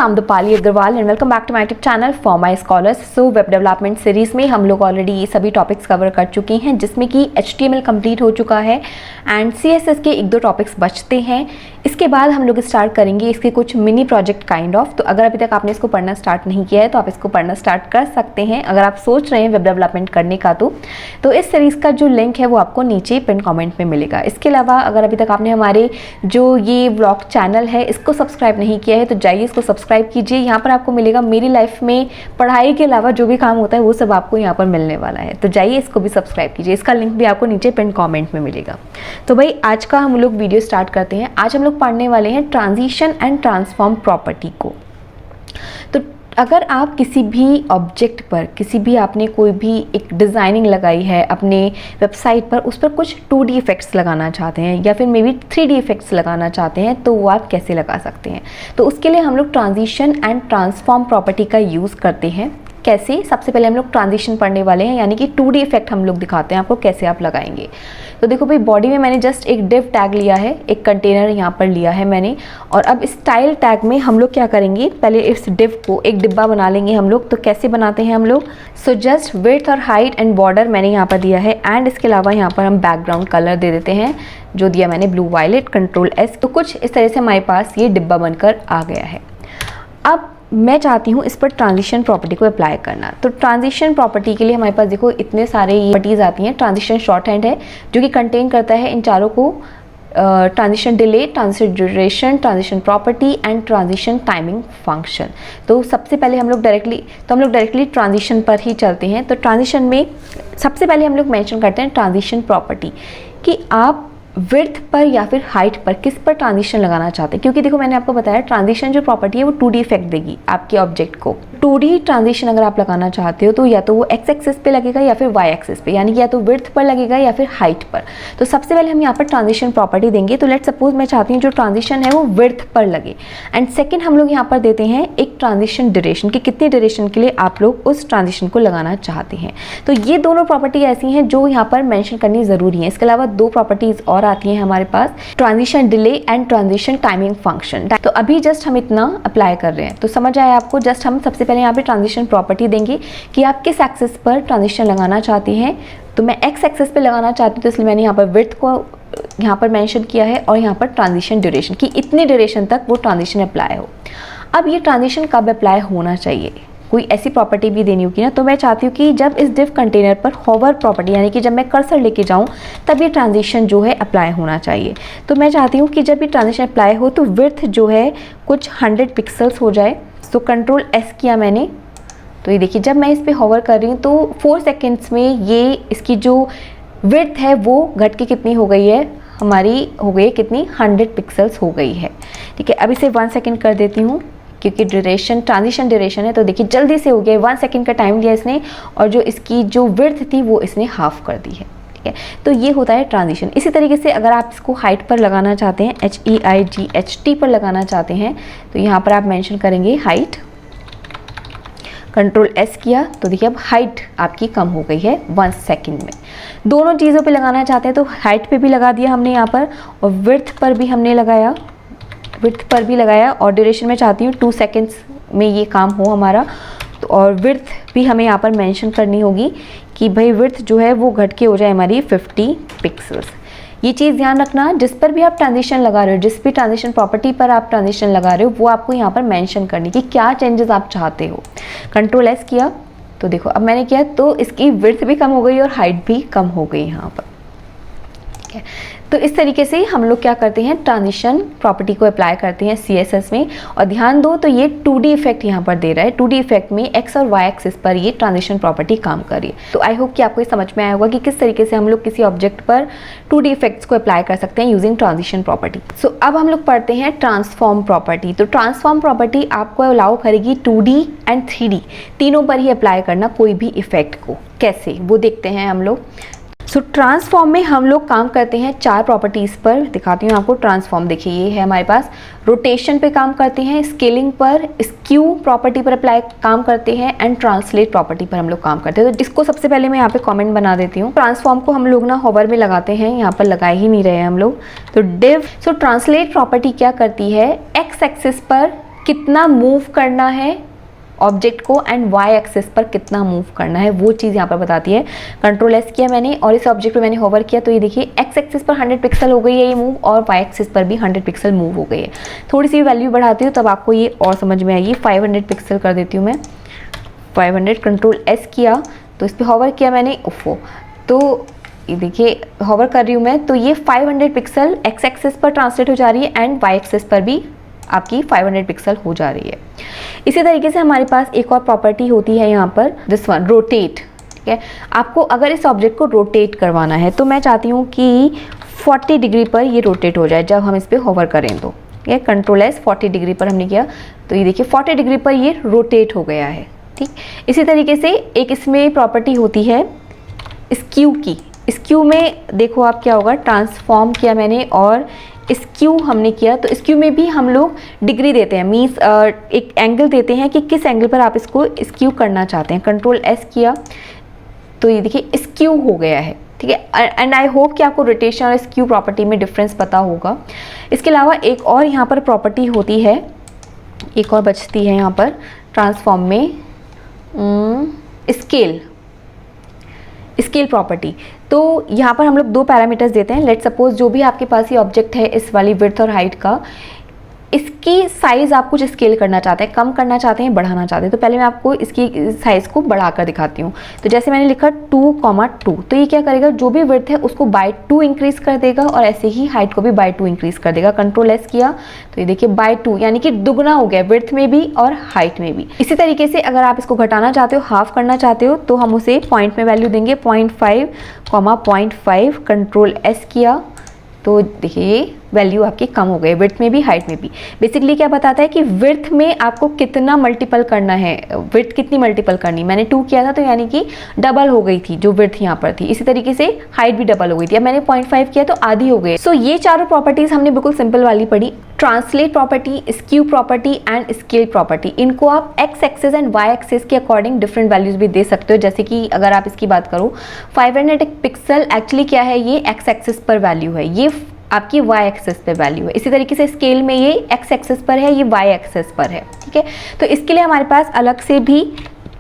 Amrapali Agarwal and welcome back to my YouTube channel for my scholars. So web development series में हम लोग already ये सभी टॉपिक्स कवर कर चुके हैं, जिसमें कि HTML कंप्लीट हो चुका है एंड CSS के एक दो टॉपिक्स बचते हैं। इसके बाद हम लोग स्टार्ट करेंगे इसके कुछ मिनी प्रोजेक्ट काइंड ऑफ। तो अगर अभी तक आपने इसको पढ़ना स्टार्ट नहीं किया है तो आप इसको पढ़ना स्टार्ट कर सकते हैं। अगर आप सोच रहे हैं वेब डेवलपमेंट करने का तो इस सीरीज़ का जो लिंक है वो आपको नीचे पिन कमेंट में मिलेगा। इसके अलावा अगर अभी तक आपने हमारे जो ये व्लॉग चैनल है इसको सब्सक्राइब नहीं किया है तो जाइए इसको सब्सक्राइब कीजिए। यहाँ पर आपको मिलेगा मेरी लाइफ में पढ़ाई के अलावा जो भी काम होता है वो सब आपको यहाँ पर मिलने वाला है, तो जाइए इसको भी सब्सक्राइब कीजिए। इसका लिंक भी आपको नीचे पिन कमेंट में मिलेगा। तो भाई आज का हम लोग वीडियो स्टार्ट करते हैं। आज हम लोग पढ़ने वाले हैं ट्रांजिशन एंड ट्रांसफॉर्म प्रॉपर्टी को। तो अगर आप किसी भी ऑब्जेक्ट पर किसी भी आपने कोई भी एक डिज़ाइनिंग लगाई है अपने वेबसाइट पर, उस पर कुछ 2D इफ़ेक्ट्स लगाना चाहते हैं या फिर मे बी 3D इफ़ेक्ट्स लगाना चाहते हैं, तो वो आप कैसे लगा सकते हैं। तो उसके लिए हम लोग ट्रांजिशन एंड ट्रांसफॉर्म प्रॉपर्टी का यूज़ करते हैं। कैसे? सबसे पहले हम लोग ट्रांजिशन पढ़ने वाले हैं, यानी कि 2D इफेक्ट हम लोग दिखाते हैं आपको कैसे आप लगाएंगे। तो देखो भाई, बॉडी में मैंने जस्ट एक डिव टैग लिया है, एक कंटेनर यहाँ पर लिया है मैंने, और अब स्टाइल टैग में हम लोग क्या करेंगे, पहले इस डिव को एक डिब्बा बना लेंगे हम लोग। तो कैसे बनाते हैं हम लोग? सो जस्ट विड्थ और हाइट एंड बॉर्डर मैंने यहाँ पर दिया है एंड इसके अलावा यहाँ पर हम बैकग्राउंड कलर दे देते हैं, जो दिया मैंने ब्लू वायलेट, Ctrl+S। तो कुछ इस तरह से हमारे पास ये डिब्बा बनकर आ गया है। अब मैं चाहती हूँ इस पर ट्रांजिशन प्रॉपर्टी को अप्लाई करना। तो ट्रांजिशन प्रॉपर्टी के लिए हमारे पास देखो इतने सारे ये प्रॉपर्टीज आती हैं। ट्रांजिशन शॉर्ट हैंड है जो कि कंटेन करता है इन चारों को, transition delay, transition duration, transition property and transition timing function. तो सबसे पहले हम लोग डायरेक्टली ट्रांजिशन पर ही चलते हैं। तो ट्रांजिशन में सबसे पहले हम लोग मेंशन करते हैं ट्रांजिशन प्रॉपर्टी कि आप विड्थ पर या फिर हाइट पर किस पर ट्रांजिशन लगाना चाहते हैं। क्योंकि देखो मैंने आपको बताया ट्रांजिशन जो प्रॉपर्टी है वो 2D इफेक्ट देगी आपके ऑब्जेक्ट को। 2D ट्रांजिशन अगर आप लगाना चाहते हो तो या तो वो एक्स एक्सिस पे लगेगा या फिर वाई एक्सिस पे, यानी कि या तो विड्थ पर लगेगा या फिर हाइट पर। तो सबसे पहले हम यहाँ पर ट्रांजिशन प्रॉपर्टी देंगे। तो लेट सपोज मैं चाहती हूँ जो ट्रांजिशन है वो विड्थ पर लगे एंड सेकेंड हम लोग यहाँ पर देते हैं एक ट्रांजिशन ड्यूरेशन कि कितनी ड्यूरेशन के लिए आप लोग उस ट्रांजिशन को लगाना चाहते हैं। तो ये दोनों प्रॉपर्टी ऐसी हैं जो यहाँ पर मेंशन करनी ज़रूरी है। इसके अलावा दो प्रॉपर्टीज और आती हैं हमारे पास, transition delay and transition timing function. तो अभी जस्ट हम इतना अप्लाई कर रहे हैं, तो समझ आया आपको। जस्ट हम सबसे पहले यहाँ पे ट्रांजिशन प्रॉपर्टी देंगे कि आप किस एक्सिस पर ट्रांजिशन लगाना चाहते हैं। तो मैं एक्स एक्सिस पे लगाना चाहती हूँ, तो इसलिए मैंने यहाँ पर विड्थ को यहाँ पर मेंशन किया है और यहाँ पर ट्रांजिशन ड्यूरेशन कि इतनी ड्यूरेशन तक वो ट्रांजिशन अप्लाई हो। अब ये ट्रांजिशन कब अप्लाई होना चाहिए, कोई ऐसी प्रॉपर्टी भी देनी होगी ना। तो मैं चाहती हूँ कि जब इस डिव कंटेनर पर होवर प्रॉपर्टी, यानी कि जब मैं कर्सर लेके जाऊँ तब ये ट्रांजिशन जो है अप्लाई होना चाहिए। तो मैं चाहती हूँ कि जब ये ट्रांजिशन अप्लाई हो तो विड्थ जो है कुछ 100 पिक्सल्स हो जाए। तो Ctrl+S किया मैंने। तो ये देखिए जब मैं इस पर होवर कर रही हूँ तो 4 सेकेंड्स में ये इसकी जो विड्थ है वो घट के कितनी हो गई है, हमारी हो गई है कितनी, 100 पिक्सल्स हो गई है। ठीक है, अब इसे 1 सेकेंड कर देती हूँ क्योंकि ड्यूरेशन ट्रांजिशन ड्यूरेशन है। तो देखिए जल्दी से हो गया, 1 सेकेंड का टाइम लिया इसने और जो इसकी जो विड्थ थी वो इसने हाफ कर दी है। ठीक है, तो ये होता है ट्रांजिशन। इसी तरीके से अगर आप इसको हाइट पर लगाना चाहते हैं, HEIGHT पर लगाना चाहते हैं, तो यहाँ पर आप मेंशन करेंगे हाइट, Ctrl+S किया। तो देखिए अब हाइट आपकी कम हो गई है 1 सेकेंड में। दोनों चीज़ों पे लगाना चाहते हैं तो हाइट पे भी लगा दिया हमने यहाँ पर और विड्थ पर भी हमने लगाया, विड्थ पर भी लगाया और ड्यूरेशन में चाहती हूँ 2 सेकेंड्स में ये काम हो हमारा। तो और विड्थ भी हमें यहाँ पर मेंशन करनी होगी कि भाई विड्थ जो है वो घट के हो जाए हमारी 50 पिक्सल्स। ये चीज़ ध्यान रखना, जिस पर भी आप ट्रांजिशन लगा रहे हो, जिस भी ट्रांजिशन प्रॉपर्टी पर आप ट्रांजिशन लगा रहे हो, वो आपको यहाँ पर मेंशन करनी कि क्या चेंजेस आप चाहते हो। Ctrl+S किया। तो देखो अब मैंने किया तो इसकी विड्थ भी कम हो गई और हाइट भी कम हो गई यहाँ पर। ठीक है, तो इस तरीके से हम लोग क्या करते हैं, ट्रांजिशन प्रॉपर्टी को अप्लाई करते हैं CSS में। और ध्यान दो तो ये 2D इफेक्ट यहाँ पर दे रहा है। 2D इफेक्ट में एक्स और वाई एक्सिस पर ये ट्रांजिशन प्रॉपर्टी काम कर रही है। तो आई होप कि आपको ये समझ में आया होगा कि किस तरीके से हम लोग किसी ऑब्जेक्ट पर 2D इफेक्ट्स को अप्लाई कर सकते हैं यूजिंग ट्रांजिशन प्रॉपर्टी। सो अब हम लोग पढ़ते हैं ट्रांसफॉर्म प्रॉपर्टी। तो ट्रांसफॉर्म प्रॉपर्टी आपको अलाउ करेगी 2D एंड 3D तीनों पर ही अप्लाई करना कोई भी इफेक्ट को। कैसे वो देखते हैं हम लोग। सो ट्रांसफॉर्म में हम लोग काम करते हैं 4 प्रॉपर्टीज़ पर, दिखाती हूँ आपको। ट्रांसफॉर्म देखिए ये है हमारे पास, रोटेशन पे काम करते हैं, स्केलिंग पर, स्क्यू प्रॉपर्टी पर अप्लाई काम करते हैं एंड ट्रांसलेट प्रॉपर्टी पर हम लोग काम करते हैं। तो इसको सबसे पहले मैं यहाँ पे कमेंट बना देती हूँ। ट्रांसफॉर्म को हम लोग ना होवर में लगाते हैं, यहाँ पर लगा ही नहीं रहे हम लोग। तो डिव, सो ट्रांसलेट प्रॉपर्टी क्या करती है, एक्स एक्सिस पर कितना मूव करना है ऑब्जेक्ट को एंड वाई एक्सिस पर कितना मूव करना है, वो चीज़ यहाँ पर बताती है। कंट्रोल एस किया मैंने और इस ऑब्जेक्ट पे मैंने होवर किया तो ये देखिए एक्स एक्सिस पर 100 पिक्सल हो गई है ये मूव और वाई एक्सिस पर भी 100 पिक्सल मूव हो गई है। थोड़ी सी वैल्यू बढ़ाती हूँ तब आपको ये और समझ में आएगी। 500 पिक्सल कर देती हूँ मैं, 500। कंट्रोल एस किया तो इस पर होवर किया मैंने, उफो, तो ये देखिए होवर कर रही हूँ मैं तो ये 500 पिक्सल एक्स एक्सिस पर ट्रांसलेट हो जा रही है एंड वाई एक्सिस पर भी आपकी 500 पिक्सल हो जा रही है। इसी तरीके से हमारे पास एक और प्रॉपर्टी होती है यहाँ पर, दिस वन, रोटेट। ठीक है, आपको अगर इस ऑब्जेक्ट को रोटेट करवाना है तो मैं चाहती हूँ कि 40 डिग्री पर ये रोटेट हो जाए जब हम इस पर होवर करें तो। ठीक है, कंट्रोल एस 40 डिग्री पर हमने किया तो ये देखिए 40 डिग्री पर ये रोटेट हो गया है। ठीक, इसी तरीके से एक इसमें प्रॉपर्टी होती है स्क्यू की। स्क्यू में देखो आप क्या होगा, ट्रांसफॉर्म किया मैंने और स्क्यू हमने किया तो स्क्यू में भी हम लोग डिग्री देते हैं, मीन्स एक एंगल देते हैं कि किस एंगल पर आप इसको स्क्यू करना चाहते हैं। कंट्रोल एस किया तो ये देखिए स्क्यू हो गया है। ठीक है, एंड आई होप कि आपको रोटेशन और स्क्यू प्रॉपर्टी में डिफरेंस पता होगा। इसके अलावा एक और यहाँ पर प्रॉपर्टी होती है, एक और बचती है यहाँ पर ट्रांसफॉर्म में, स्केल प्रॉपर्टी। तो यहाँ पर हम लोग 2 पैरामीटर्स देते हैं। लेट सपोज जो भी आपके पास ये ऑब्जेक्ट है इस वाली विड्थ और हाइट का, इसकी साइज़ आप कुछ स्केल करना चाहते हैं, कम करना चाहते हैं, बढ़ाना चाहते हैं। तो पहले मैं आपको इसकी साइज़ को बढ़ाकर दिखाती हूँ। तो जैसे मैंने लिखा 2,2, तो ये क्या करेगा, जो भी विड्थ है उसको बाय 2 इंक्रीज़ कर देगा और ऐसे ही हाइट को भी बाय 2 इंक्रीज़ कर देगा। कंट्रोल एस किया तो ये देखिए बाय 2 यानी कि दुगना हो गया विड्थ में भी और हाइट में भी। इसी तरीके से अगर आप इसको घटाना चाहते हो, हाफ करना चाहते हो, तो हम उसे पॉइंट में वैल्यू देंगे 0.5, 0.5। कंट्रोल एस किया तो देखिए वैल्यू आपकी कम हो गई विड्थ में भी हाइट में भी। बेसिकली क्या बताता है कि विड्थ में आपको कितना मल्टीपल करना है, विड्थ कितनी मल्टीपल करनी। मैंने 2 किया था तो यानी कि डबल हो गई थी जो विड्थ यहाँ पर थी। इसी तरीके से हाइट भी डबल हो गई थी। अब मैंने 0.5 किया तो आधी हो गई। सो ये चारों प्रॉपर्टीज हमने बिल्कुल सिंपल वाली पढ़ी, translate property, skew property and scale property. इनको आप x axis and y axis के अकॉर्डिंग डिफरेंट वैल्यूज भी दे सकते हो। जैसे कि अगर आप इसकी बात करो 500 पिक्सल एक्चुअली क्या है, ये एक्स एक्सिस पर वैल्यू है, ये आपकी वाई एक्सिस पे वैल्यू है। इसी तरीके से स्केल में ये एक्स एक्सिस पर है, ये वाई एक्सिस पर है। ठीक है, तो इसके लिए हमारे पास अलग से भी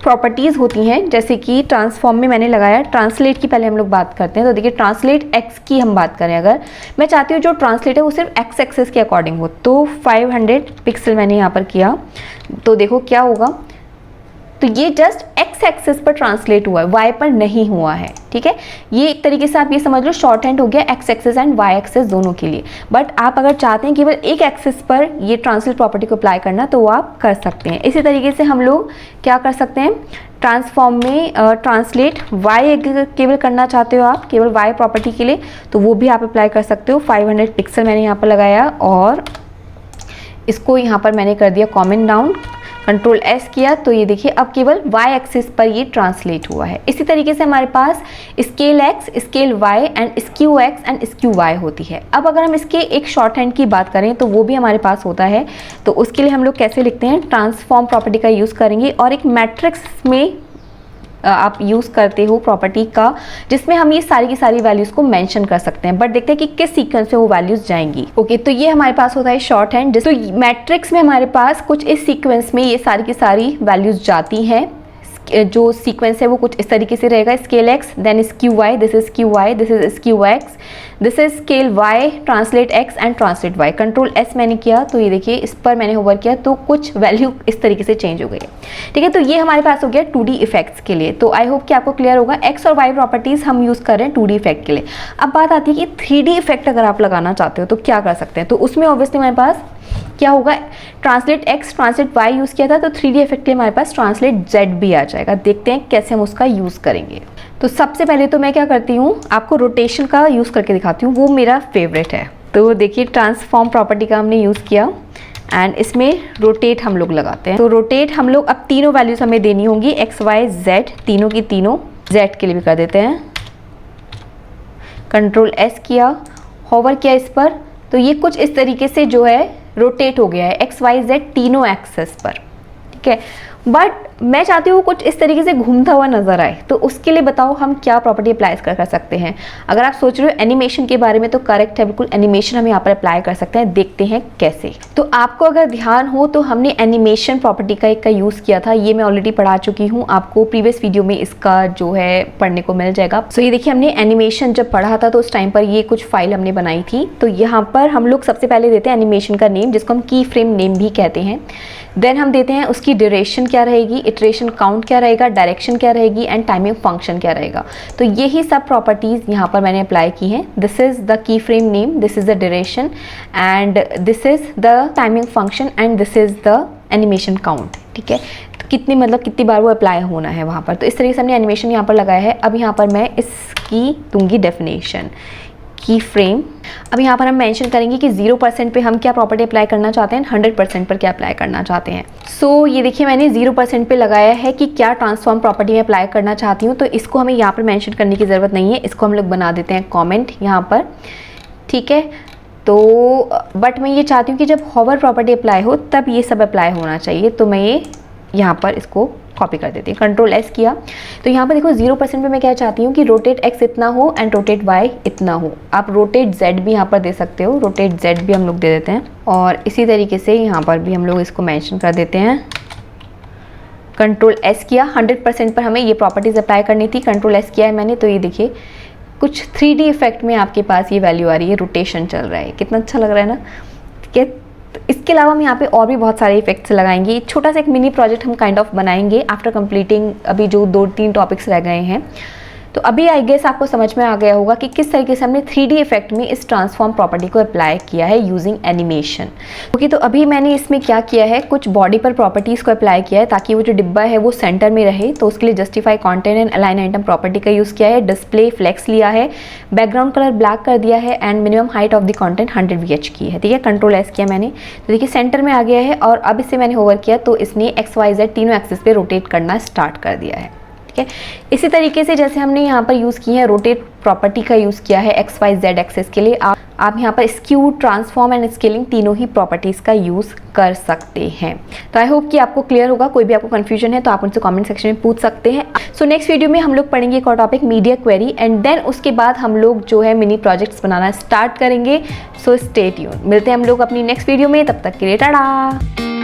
प्रॉपर्टीज़ होती हैं। जैसे कि ट्रांसफॉर्म में मैंने लगाया, ट्रांसलेट की पहले हम लोग बात करते हैं। तो देखिए ट्रांसलेट एक्स की हम बात करें, अगर मैं चाहती हूँ जो ट्रांसलेट है वो सिर्फ एक्स एक्सिस के अकॉर्डिंग हो, तो 500 पिक्सल मैंने यहाँ पर किया तो देखो क्या होगा, तो ये जस्ट एक्स एक्सिस पर ट्रांसलेट हुआ है, वाई पर नहीं हुआ है। ठीक है, ये एक तरीके से आप ये समझ लो शॉर्ट हैंड हो गया x axis and y axis दोनों के लिए। बट आप अगर चाहते हैं केवल एक एक्सिस पर ये ट्रांसलेट प्रॉपर्टी को अप्लाई करना तो वो आप कर सकते हैं। इसी तरीके से हम लोग क्या कर सकते हैं, ट्रांसफॉर्म में ट्रांसलेट वाई केवल करना चाहते हो आप केवल वाई प्रॉपर्टी के लिए, तो वो भी आप अप्लाई कर सकते हो। 500 पिक्सल मैंने यहाँ पर लगाया और इसको यहाँ पर मैंने कर दिया कॉमेंट डाउन। कंट्रोल एस किया तो ये देखिए अब केवल वाई एक्सिस पर ये ट्रांसलेट हुआ है। इसी तरीके से हमारे पास scale X, scale Y and skew X and skew Y होती है। अब अगर हम इसके एक शॉर्ट हैंड की बात करें तो वो भी हमारे पास होता है। तो उसके लिए हम लोग कैसे लिखते हैं, ट्रांसफॉर्म प्रॉपर्टी का यूज़ करेंगे और एक मैट्रिक्स में आप यूज़ करते हो प्रॉपर्टी का, जिसमें हम ये सारी की सारी वैल्यूज़ को मेंशन कर सकते हैं। बट देखते हैं कि किस सीक्वेंस में वो वैल्यूज़ जाएंगी। ओके, तो ये हमारे पास होता है शॉर्ट हैंड। तो मैट्रिक्स में हमारे पास कुछ इस सीक्वेंस में ये सारी की सारी वैल्यूज़ जाती हैं। जो सीक्वेंस है वो कुछ इस तरीके से रहेगा, scale x, then skew y, this is skew y, this is skew x, this is scale y, translate x and translate y. Control S मैंने किया तो ये देखिए इस पर मैंने होवर किया तो कुछ वैल्यू इस तरीके से चेंज हो गई है। ठीक है, तो ये हमारे पास हो गया 2D इफेक्ट्स के लिए। तो आई होप कि आपको क्लियर होगा, एक्स और वाई प्रॉपर्टीज हम यूज़ कर रहे हैं 2D इफेक्ट के लिए। अब बात आती है कि 3D इफेक्ट अगर आप लगाना चाहते हो तो क्या कर सकते हैं। तो उसमें ऑब्वियसली हमारे पास क्या होगा, translate x, translate y use किया था तो 3D इफेक्ट के लिए हमारे पास ट्रांसलेट जेड भी आ जाएगा। देखते हैं कैसे हम उसका यूज़ करेंगे। तो सबसे पहले तो मैं क्या करती हूँ, आपको रोटेशन का यूज़ करके दिखाती हूँ, वो मेरा फेवरेट है। तो देखिए ट्रांसफॉर्म प्रॉपर्टी का हमने यूज़ किया एंड इसमें रोटेट हम लोग लगाते हैं। तो रोटेट हम लोग अब तीनों वैल्यूज़ हमें देनी होंगी, एक्स वाई जेड, तीनों की तीनों, जेड के लिए भी कर देते हैं। कंट्रोल एस किया, होवर किया इस पर, तो ये कुछ इस तरीके से जो है रोटेट हो गया है एक्स वाई जेड तीनों एक्सेस पर। ठीक है, बट मैं चाहती हूँ कुछ इस तरीके से घूमता हुआ नजर आए, तो उसके लिए बताओ हम क्या प्रॉपर्टी अप्लाई कर सकते हैं। अगर आप सोच रहे हो एनिमेशन के बारे में तो करेक्ट है, बिल्कुल एनिमेशन हम यहाँ पर अप्लाई कर सकते हैं। देखते हैं कैसे। तो आपको अगर ध्यान हो तो हमने एनिमेशन प्रॉपर्टी का एक का यूज़ किया था, ये मैं ऑलरेडी पढ़ा चुकी हूँ, आपको प्रीवियस वीडियो में इसका जो है पढ़ने को मिल जाएगा। सो ये देखिए, हमने एनिमेशन जब पढ़ा था तो उस टाइम पर ये कुछ फाइल हमने बनाई थी। तो यहाँ पर हम लोग सबसे पहले देते हैं एनिमेशन का नेम, जिसको हम की फ्रेम नेम भी कहते हैं। देन हम देते हैं उसकी ड्यूरेशन क्या रहेगी, इटरेशन काउंट क्या रहेगा, डायरेक्शन क्या रहेगी एंड टाइमिंग फंक्शन क्या रहेगा। तो यही सब प्रॉपर्टीज यहाँ पर मैंने अप्लाई की हैं। This is the key frame name, this is the duration and this is the timing function and this is the animation count. ठीक है, तो कितनी मतलब कितनी बार वो अप्लाई होना है वहाँ पर। तो इस तरीके से हमने एनिमेशन यहाँ पर लगाया है। अब यहाँ पर मैं इसकी दूंगी डेफिनेशन की फ्रेम। अब यहाँ पर हम मेंशन करेंगे कि 0% पे हम क्या प्रॉपर्टी अप्लाई करना चाहते हैं, 100% पर क्या अप्लाई करना चाहते हैं। सो ये देखिए, मैंने 0% पे लगाया है कि क्या ट्रांसफॉर्म प्रॉपर्टी में अप्लाई करना चाहती हूँ। तो इसको हमें यहाँ पर मेंशन करने की ज़रूरत नहीं है, इसको हम लोग बना देते हैं कॉमेंट यहाँ पर। ठीक है, तो बट मैं ये चाहती हूँ कि जब हॉवर प्रॉपर्टी अप्लाई हो तब ये सब अप्लाई होना चाहिए। तो मैं ये यहाँ पर इसको कॉपी कर देती हूँ, कंट्रोल एस किया। तो यहाँ पर देखो 0% पे मैं क्या चाहती हूँ कि रोटेट एक्स इतना हो एंड रोटेट वाई इतना हो। आप रोटेट जेड भी यहाँ पर दे सकते हो, रोटेट जेड भी हम लोग दे देते हैं। और इसी तरीके से यहाँ पर भी हम लोग इसको मेंशन कर देते हैं। कंट्रोल एस किया, 100% पर हमें ये प्रॉपर्टीज अप्लाई करनी थी, कंट्रोल एस किया है मैंने। तो ये देखिए कुछ 3D इफेक्ट में आपके पास ये वैल्यू आ रही है, रोटेशन चल रहा है, कितना अच्छा लग रहा है ना। ठीक है, इसके अलावा हम यहाँ पे और भी बहुत सारे इफेक्ट्स लगाएंगे। छोटा सा एक मिनी प्रोजेक्ट हम काइंड ऑफ बनाएंगे आफ्टर कंप्लीटिंग अभी जो 2-3 टॉपिक्स रह गए हैं। तो अभी आई गेस आपको समझ में आ गया होगा कि किस तरीके से हमने 3D इफेक्ट में इस ट्रांसफॉर्म प्रॉपर्टी को अप्लाई किया है यूजिंग एनिमेशन। ओके, तो अभी मैंने इसमें क्या किया है, कुछ बॉडी पर प्रॉपर्टीज़ को अप्लाई किया है ताकि वो जो डिब्बा है वो सेंटर में रहे। तो उसके लिए justify content and align item property का यूज़ किया है, डिस्प्ले फ्लेक्स लिया है, बैकग्राउंड कलर ब्लैक कर दिया है and minimum height of the content 100 VH की है। ठीक है, कंट्रोल एस किया मैंने। तो देखिए सेंटर में आ गया है और अब इससे मैंने होवर किया तो इसने XYZ तीनों एक्सिस पे रोटेट करना स्टार्ट कर दिया है। इसी तरीके से जैसे हमने यहाँ पर यूज़ की है रोटेट प्रॉपर्टी का यूज़ किया है XYZ एक्सेस के लिए, आप यहाँ पर स्क्यू, ट्रांसफॉर्म एंड स्केलिंग तीनों ही प्रॉपर्टीज़ का यूज़ कर सकते हैं। तो आई होप कि आपको क्लियर होगा। कोई भी आपको कन्फ्यूजन है तो आप उनसे कमेंट सेक्शन में पूछ सकते हैं। सो नेक्स्ट वीडियो में हम लोग पढ़ेंगे एक और topic, media query, and then उसके बाद हम लोग जो है मिनी प्रोजेक्ट्स बनाना स्टार्ट करेंगे। सो स्टे ट्यून, मिलते हैं हम लोग अपनी नेक्स्ट वीडियो में, तब तक के लिए टाटा।